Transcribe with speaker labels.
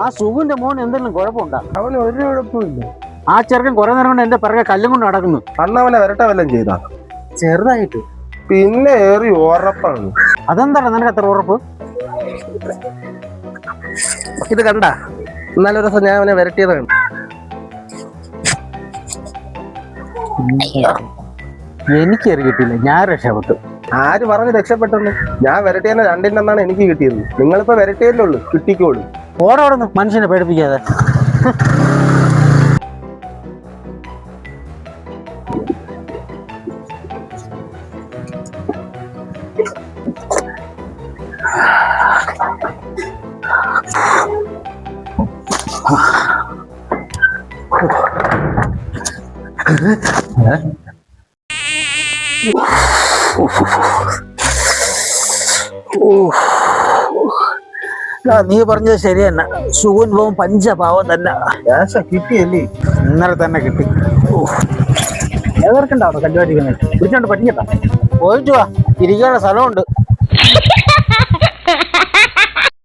Speaker 1: ആ സുഖുവിന്റെ മോൻ എന്തെങ്കിലും കുഴപ്പമുണ്ടോ?
Speaker 2: അവന് ഒരു കുഴപ്പമില്ല.
Speaker 1: ആ ചെറുക്കൻ കുറെ നേരം കൊണ്ട് എന്റെ പിറകെ കല്ലും കൊണ്ട് നടക്കുന്നു.
Speaker 2: അന്ന് അവനെ വരട്ടെ വല്ലതും ചെയ്താ?
Speaker 1: ചെറുതായിട്ട്.
Speaker 2: പിന്നെ ഏറി ഉറപ്പാണ്.
Speaker 1: അതെന്താണ് നിനക്ക് അത്ര ഉറപ്പ്?
Speaker 2: ഇത് കണ്ട ഇന്നലെ ഒരു ദിവസം ഞാൻ അവനെ വരട്ടിയതാണ്.
Speaker 1: എനിക്കേറി കിട്ടിയില്ല, ഞാൻ രക്ഷപ്പെട്ടു.
Speaker 2: ആര് പറഞ്ഞ് രക്ഷപ്പെട്ടെന്ന്? ഞാൻ വരട്ടിയെന്നെ രണ്ടിനെന്നാണ് എനിക്ക് കിട്ടിയത്. നിങ്ങളിപ്പോ വരട്ടിയല്ലേ ഉള്ളു, കിട്ടിക്കോളൂ.
Speaker 1: ഓരോടൊന്നും മനുഷ്യനെ പേടിപ്പിക്കാതെ. നീ പറഞ്ഞത് ശരി തന്നെ. സുഖൻ പോകും പഞ്ചപാവം തന്നെ.
Speaker 2: കിട്ടിയല്ലേ?
Speaker 1: ഇന്നലെ തന്നെ കിട്ടി. ഏവർക്കുണ്ടാവോ കല്ലുവാടിക്കുന്നത്? പിടിച്ചോണ്ട് പറ്റിക്കട്ടോ. പോയിട്ട് വാ, ഇരിക്കാനുള്ള സ്ഥലമുണ്ട്.